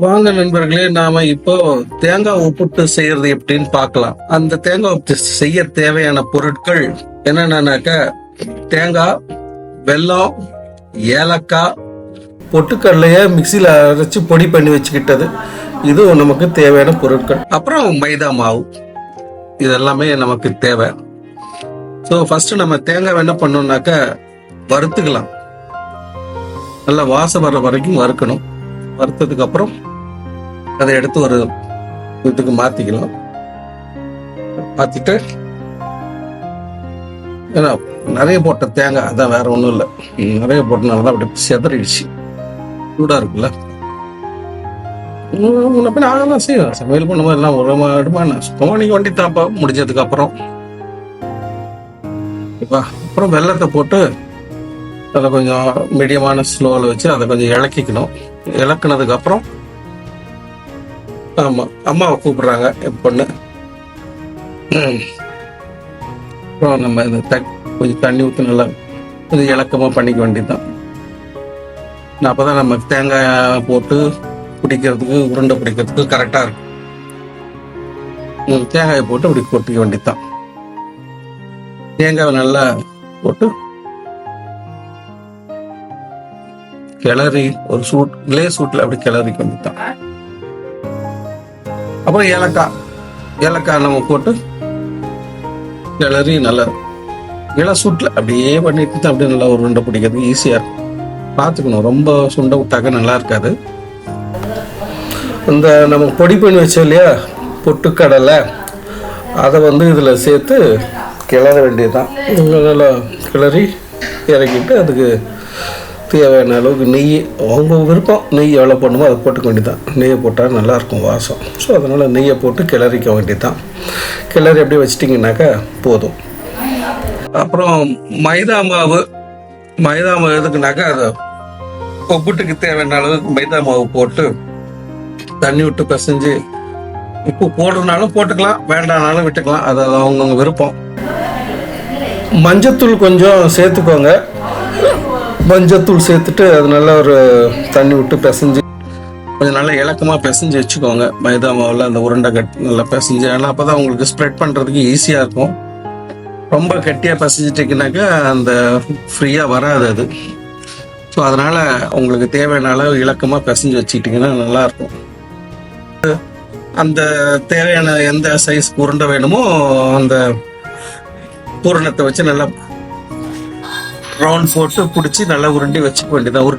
வாங்க நண்பர்களே, நாம இப்போ தேங்காய் உப்புட்டு செய்யறது எப்படின்னு பார்க்கலாம். அந்த தேங்காய் உப்பு செய்ய தேவையான பொருட்கள் என்னென்னனாக்க தேங்காய், வெல்லம், ஏலக்காய், பொட்டுக்கடலைய மிக்சியில அரைச்சு பொடி பண்ணி வச்சுக்கிட்டது, இது நமக்கு தேவையான பொருட்கள். அப்புறம் மைதா மாவு, இதெல்லாமே நமக்கு தேவை. ஸோ ஃபர்ஸ்ட் நம்ம தேங்காய் என்ன பண்ணோம்னாக்க வறுத்துக்கலாம். நல்லா வாசம் வர வரைக்கும் வறுக்கணும். வறுத்ததுக்கு அப்புறம் அதை எடுத்து ஒரு இதுக்கு மாத்திக்கலாம். மாத்திட்டு ஏன்னா நிறைய போட்ட தேங்காய், அதான் வேற ஒன்றும் இல்லை, நிறைய போட்டனாலதான் அப்படி செதறிடுச்சு. சூடா இருக்குல்ல, நாங்கெல்லாம் செய்வோம். சமையல் பண்ணும்போது எல்லாம் ஒரு மாடுமான சுத்தமாக வண்டி தாப்பா முடிஞ்சதுக்கு அப்புறம் அப்புறம் வெள்ளத்தை போட்டு அதில் கொஞ்சம் மீடியமான ஸ்லோவில் வச்சு அதை கொஞ்சம் இளக்கிக்கணும். இளக்குனதுக்கு அப்புறம் ஆமா அம்மாவை கூப்பிடுறாங்க என் பொண்ணு. அப்புறம் நம்ம இந்த கொஞ்சம் தண்ணி ஊற்றி நல்லா கொஞ்சம் இலக்கமாக பண்ணிக்க வேண்டியதுதான். அப்போதான் நம்ம தேங்காய் போட்டு பிடிக்கிறதுக்கு, உருண்டை பிடிக்கிறதுக்கு கரெக்டாக இருக்கும். தேங்காயை போட்டு அப்படி கொட்டிக்க வேண்டியதுதான். தேங்காவை நல்லா போட்டு கிளறி ஒரு சூட்ல அப்படி கிளறிக்க வேண்டியதுதான். அப்புறம் ஏலக்காய் நம்ம போட்டு கிளறி நல்லா சூட்ல அப்படியே பண்ணிட்டு தான் அப்படியே நல்லா ஒரு உருண்டை பிடிக்கிறதுக்கு ஈஸியா இருக்கும். பார்த்துக்கணும், ரொம்ப சுண்டை விட்டாக்க நல்லா இருக்காது. இந்த நம்ம பொடி பண்ணி வச்சோம் இல்லையா பொட்டுக்கடலை, அதை இதுல சேர்த்து கிளற வேண்டியதுதான். நல்லா கிளறி இறக்கிட்டு அதுக்கு தேவையான அளவுக்கு நெய், அவங்க விருப்பம், நெய் எவ்வளோ போடணுமோ அதை போட்டுக்க வேண்டியதான். நெய்யை போட்டால் நல்லாயிருக்கும் வாசம். ஸோ அதனால் நெய்யை போட்டு கிளறிக்க வேண்டியதுதான். கிளறி அப்படியே வச்சிட்டிங்கனாக்கா போதும். அப்புறம் மைதா மாவு எதுக்குனாக்கா அதை உப்புட்டுக்கு தேவையான அளவுக்கு மைதா மாவு போட்டு தண்ணி விட்டு பிசைஞ்சு, உப்பு போடுறதுனாலும் போட்டுக்கலாம், வேண்டானாலும் விட்டுக்கலாம், அது அவங்கவுங்க விருப்பம். மஞ்சத்தூள் கொஞ்சம் சேர்த்துக்கோங்க. மஞ்சத்தூள் சேர்த்துட்டு அது நல்லா ஒரு தண்ணி விட்டு பிசைஞ்சு கொஞ்சம் நல்லா இலக்கமாக பிசைஞ்சு வச்சுக்கோங்க. மைதா மாவில் அந்த உருண்டை கட்டி நல்லா பிசைஞ்சு, ஏன்னா அப்போ தான் உங்களுக்கு ஸ்ப்ரெட் பண்ணுறதுக்கு ஈஸியாக இருக்கும். ரொம்ப கட்டியாக பிசைஞ்சிட்டிங்கனாக்கா அந்த ஃப்ரீயாக வராது அது. ஸோ அதனால் உங்களுக்கு தேவையான அளவு இலக்கமாக பிசைஞ்சு வச்சுக்கிட்டிங்கன்னா நல்லாயிருக்கும். அந்த தேவையான எந்த சைஸ் உருண்டை வேணுமோ அந்த பூரணத்தை வச்சு நல்லா ரவுண்ட் போட்டு பிடிச்சி நல்லா உருட்டி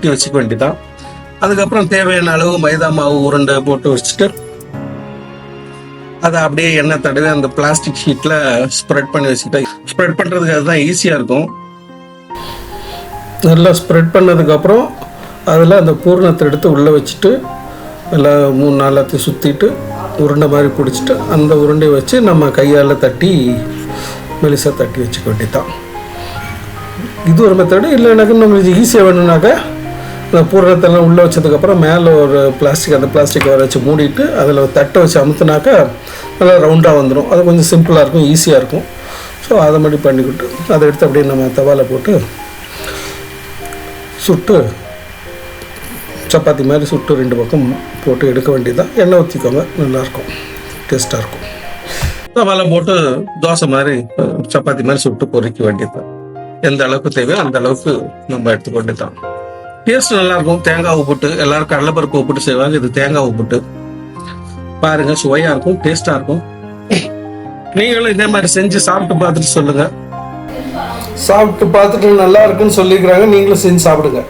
வச்சுக்க வேண்டியதான். அதுக்கப்புறம் தேவையான அளவு மைதா மாவு உருண்டை போட்டு வச்சுட்டு அதை அப்படியே எண்ணெய் தடவி அந்த பிளாஸ்டிக் ஷீட்ல ஸ்ப்ரெட் பண்ணி வச்சுக்கிட்டா, ஸ்ப்ரெட் பண்றதுக்கு அதுதான் ஈஸியா இருக்கும். நல்லா ஸ்ப்ரெட் பண்ணதுக்கு அப்புறம் அதில் அந்த பூரணத்தை எடுத்து உள்ளே வச்சுட்டு நல்லா 3-4 சுற்றிட்டு உருண்டை மாதிரி பிடிச்சிட்டு அந்த உருண்டையை வச்சு நம்ம கையால் தட்டி மெலிசாக தட்டி வச்சுக்க வேண்டியதான். இது ஒரு மெத்தடு. இல்லைனாக்கா நம்மளுக்கு ஈஸியாக வேணும்னாக்கா அந்த பூரணத்தெல்லாம் உள்ளே வச்சதுக்கப்புறம் மேலே ஒரு அந்த பிளாஸ்டிக் வர வச்சு மூடிட்டு அதில் தட்டை வச்சு அமுத்துனாக்கா நல்லா ரவுண்டாக வந்துடும். அது கொஞ்சம் சிம்பிளாக இருக்கும், ஈஸியாக இருக்கும். ஸோ அதை மாதிரி பண்ணிக்கிட்டு அதை எடுத்து அப்படியே நம்ம தவால போட்டு சுட்டு சப்பாத்தி மாதிரி சுட்டு 2 பக்கம் போட்டு எடுக்க வேண்டியதுதான். எண்ணெய் ஊற்றிக்கோங்க, நல்லாயிருக்கும், டேஸ்ட்டாக இருக்கும். தவால போட்டு தோசை மாதிரி சப்பாத்தி மாதிரி சுட்டு பொறிக்க வேண்டியதுதான். எந்த அளவுக்கு தேவையோ அந்த அளவுக்கு நம்ம எடுத்துக்கொண்டு தான். டேஸ்ட் நல்லா இருக்கும். தேங்காய் உப்புட்டு, எல்லாரும் கடலைப்பருப்பு உப்புட்டு செய்வாங்க, இது தேங்காய் உப்புட்டு. பாருங்க, சுவையா இருக்கும், டேஸ்டா இருக்கும். நீங்களும் இதே மாதிரி செஞ்சு சாப்பிட்டு பார்த்துட்டு சொல்லுங்க. சாப்பிட்டு பார்த்துட்டு நல்லா இருக்குன்னு சொல்லிக்கிறாங்க, நீங்களும் செஞ்சு சாப்பிடுங்க.